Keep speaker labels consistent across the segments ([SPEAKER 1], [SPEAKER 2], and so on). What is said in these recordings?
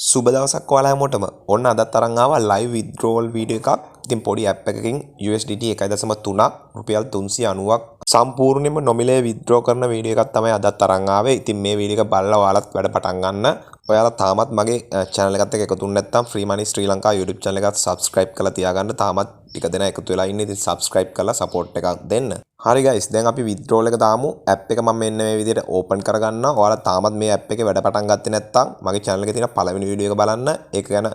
[SPEAKER 1] සුබ දවසක් ඔයාලා හැමෝටම. ඔන්න අදත් අරන් ආවා live withdrawal video එකක්. ඉතින් පොඩි app එකකින් USDT 1.3ක් රුපියල් 390ක් සම්පූර්ණයෙන්ම නොමිලේ withdraw කරන වීඩියෝ එකක් තමයි අදත් අරන් ආවේ. ඉතින් මේ වීඩියෝ එක බලලා ඔයාලත් වැඩ පටන් ගන්න. ඔයාලා තාමත් මගේ channel එකත් එක්ක එකතු වෙන්නේ නැත්නම් Free Money Sri Lanka YouTube channel එකත් subscribe කරලා තියාගන්න. තාමත් ටික දෙනා එකතු වෙලා ඉන්නේ. ඉතින් subscribe කරලා support එකක් දෙන්න. හරි guys, දැන් අපි withdrawal එක දාමු. app එක මම මෙන්න මේ විදිහට open කරගන්නවා. ඔයාලා තාමත් මේ app එකේ වැඩ පටන් ගත්තේ නැත්නම් මගේ channel එකේ තියෙන පළවෙනි වීඩියෝ එක බලන්න. ඒක ගැන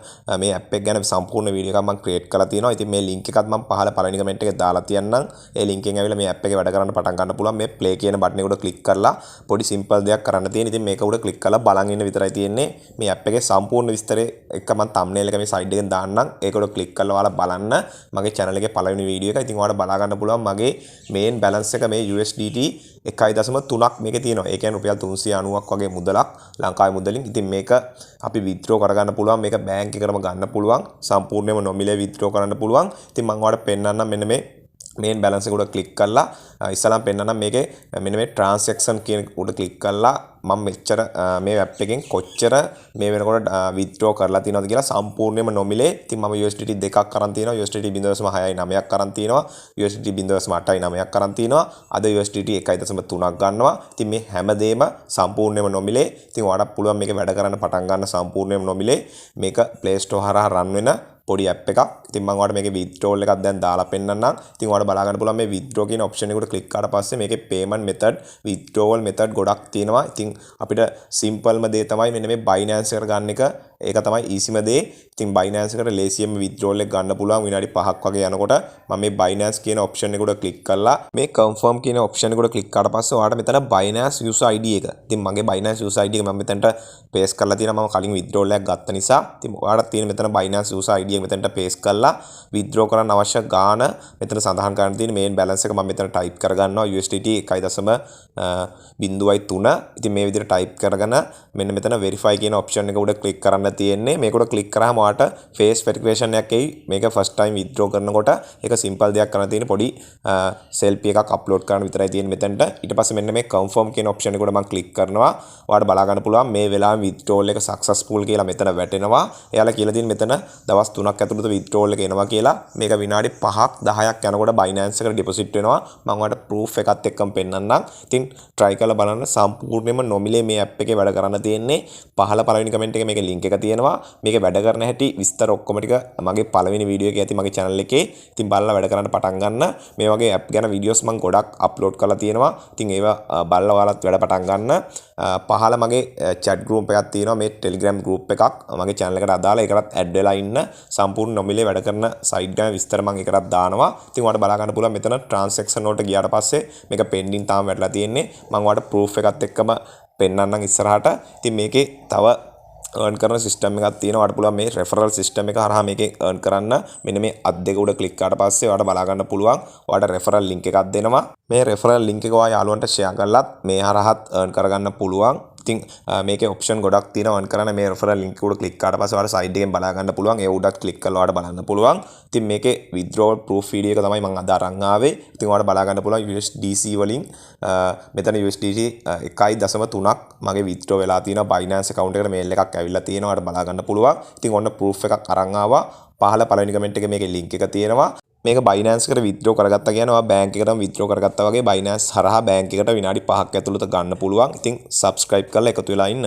[SPEAKER 1] මේ app එක ගැන සම්පූර්ණ වීඩියෝ එකක් මම create කරලා තියෙනවා. ඉතින් මේ link එකත් මම පහළ පළවෙනි comment එකේ දාලා තියන්නම්. ඒ link එකෙන් ඇවිල්ලා මේ app එකේ වැඩ කරන්න පටන් ගන්න පුළුවන්. මේ play කියන button එක උඩ click කරලා පොඩි simple දෙයක් කරන්න තියෙන. ඉතින් මේක උඩ click කරලා බලන් ඉන්න විතරයි තියෙන්නේ. මේ app එකේ සම්පූර්ණ විස්තරය එක මම thumbnail එක මේ side එකෙන් දාන්නම්. ඒක උඩ click කරලා ඔයාලා බලන්න මගේ channel එකේ පළවෙනි වීඩියෝ එක. ඉතින් ඔයාලා බලා ගන්න පුළුවන් මගේ main balance එක මේ USDT 1.3ක් මේකේ තියෙනවා. ඒ කියන්නේ රුපියල් 390ක් වගේ මුදලක් ලංකාවේ මුදලින්. ඉතින් මේක අපි withdraw කරගන්න පුළුවන්. මේක බැංක් එකකටම ගන්න පුළුවන්. සම්පූර්ණයෙන්ම නොමිලේ withdraw කරන්න පුළුවන්. ඉතින් මම ඔයාලට පෙන්නන්නම් මෙන්න මේ main balance එක උඩ click කරලා ඉස්සලම් පෙන්නන්නම් මේකේ මෙන්න මේ transaction කියන උඩ click කරලා මම මෙච්චර මේ app එකෙන් කොච්චර මේ වෙනකොට withdraw කරලා තියෙනවද කියලා සම්පූර්ණයෙන්ම නොමිලේ. ඉතින් මම USDT 2ක් අරන් තියෙනවා. USDT 0.69ක් අරන් තියෙනවා. USDT 0.89ක් අරන් තියෙනවා. අද USDT 1.3ක් ගන්නවා. ඉතින් මේ හැමදේම සම්පූර්ණයෙන්ම නොමිලේ. ඉතින් ඔයාලට පුළුවන් මේක වැඩ කරන්න පටන් ගන්න සම්පූර්ණයෙන්ම නොමිලේ. මේක Play Store හරහා run වෙන පොඩි app එකක්. ඉතින් මම ඔයාලට මේකේ withdrawal එකක් දැන් දාලා පෙන්නන්නම්. ඉතින් ඔයාලට බලා ගන්න පුළුවන් මේ withdraw කියන option එකට click කරලා පස්සේ මේකේ payment method, withdrawal method ගොඩක් තියෙනවා. ඉතින් අපිට simple ම දේ තමයි මෙන්න මේ Binance එකට ගන්න එක. ඒක තමයි easy ම දේ. ඉතින් Binance එකට ලේසියෙන්ම withdrawal එක ගන්න පුළුවන් විනාඩි 5ක් වගේ යනකොට මම මේ Binance කියන option එක උඩ click කරලා මේ confirm කියන option එක උඩ click කරලා පස්සේ ඔයාලට මෙතන Binance user ID එක. ඉතින් මගේ Binance user ID එක මම මෙතනට paste කරලා තියෙනවා. මම කලින් withdrawal එකක් ගත්ත නිසා. ඉතින් ඔයාලට තියෙන මෙතන Binance user ID එක මෙතනට paste කරලා withdraw කරන්න අවශ්‍ය ගාණ මෙතන සඳහන් කරන්න තියෙන main balance එක මම මෙතන type කරගන්නවා USDT 1.03. ඉතින් මේ විදිහට type කරගෙන මෙන්න මෙතන verify කියන option එක උඩ click කරන්න තියෙන්නේ. මේක උඩ click කරාම ඔයාලට face verification එකක් එයි. මේක first time withdraw කරනකොට ඒක simple දෙයක් කරන්න තියෙන පොඩි selfie එකක් upload කරන්න විතරයි තියෙන්නේ මෙතනට. ඊට පස්සේ මෙන්න මේ confirm කියන option එක උඩ මම click කරනවා. ඔයාලට බලා ගන්න පුළුවන් මේ වෙලාවේ withdrawal එක successful කියලා මෙතන වැටෙනවා. එයාලා කියලා තියෙන මෙතන දවස් 3ක් ඇතුළත withdrawal එක එනවා කියලා. මේක විනාඩි 5ක් 10ක් යනකොට Binance එකට deposit වෙනවා. මම ඔයාලට proof එකත් එක්කම පෙන්නන්නම්. ඉතින් try කරලා බලන්න සම්පූර්ණයෙන්ම නොමිලේ මේ app එකේ වැඩ කරන්න තියෙන්නේ. පහළ පළවෙනි comment එකේ මේකේ link එක තියෙනවා. මේකේ වැඩ කරන හැටි විස්තර ඔක්කොම ටික මගේ පළවෙනි වීඩියෝ එකේ ඇති මගේ channel එකේ. ඉතින් බලලා වැඩ කරන්න පටන් ගන්න. මේ වගේ app ගැන videos මම ගොඩක් upload කරලා තියෙනවා. ඉතින් ඒවා බලලා ඔයාලත් වැඩ පටන් ගන්න. පහළ මගේ chat group එකක් තියෙනවා. මේ Telegram group එකක් මගේ channel එකට අදාළ. ඒකටත් add වෙලා ඉන්න. සම්පූර්ණ නොමිලේ වැඩ කරන site ගැන විස්තර මම ඒකටත් දානවා. ඉතින් ඔයාලට බලා ගන්න පුළුවන් මෙතන transaction වලට ගියාට පස්සේ මේක pending තාම වැටලා තියෙන්නේ. මම ඔයාලට proof එකත් එක්කම පෙන්නන්නම් ඉස්සරහට. ඉතින් මේකේ තව earn කරන system එකක් තියෙනවා. ඔයාලට පුළුවන් මේ referral system එක හරහා මේකේ earn කරන්න. මෙන්න මේ අත් දෙක උඩ click කරාට පස්සේ ඔයාලට බලා ගන්න පුළුවන්. ඔයාලට referral link එකක් දෙනවා. මේ referral link එක ඔයා යාළුවන්ට share කරලත් මේ හරහාත් earn කරගන්න පුළුවන්. ඉතින් මේකේ option ගොඩක් තියෙනවා earn කරන්න. මේ referral link එක උඩ click කරාට පස්සේ ඔයාලට side එකෙන් බලා ගන්න පුළුවන්. ඒ උඩත් click කරලා ඔයාලට බලන්න පුළුවන්. ඉතින් මේකේ withdrawal proof video එක තමයි මම අද අරන් ආවේ. ඉතින් ඔයාලට බලා ගන්න පුළුවන් USDC වලින් මෙතන USDT 1.3ක් මගේ withdraw වෙලා තියෙනවා. Binance account එකට mail එකක් ඇවිල්ලා තියෙනවා. ඔයාලට බලා ගන්න පුළුවන්. ඉතින් ඔන්න proof එකක් අරන් ආවා. පහළ පළවෙනි comment එකේ මේකේ link එක තියෙනවා. මේක Binance එකට withdraw කරගත්තා කියන්නේ ඔයා බැංක් එකටම withdraw කරගත්තා වගේ Binance හරහා බැංක් එකට විනාඩි 5ක් ඇතුළත ගන්න පුළුවන්. ඉතින් subscribe කරලා එකතු වෙලා ඉන්න.